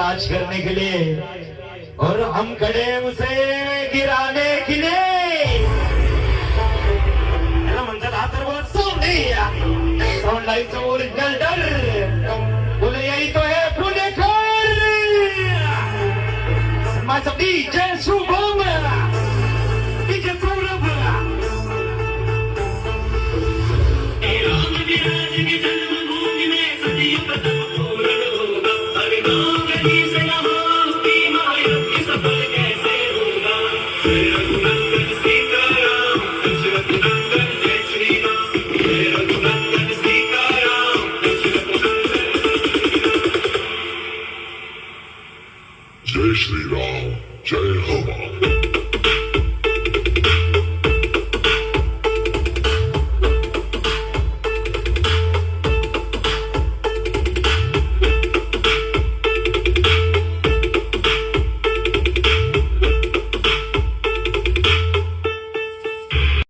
राज करने के लिए और हम खड़े उसे गिराने के लिए। याला म्हणतात अथर्व सोंडाईचं ओरिजिनल डर तुला येतो हे पुणेकर माझं डीजे शुभम डीजे सौरभ जय श्री राम जय हनुमान।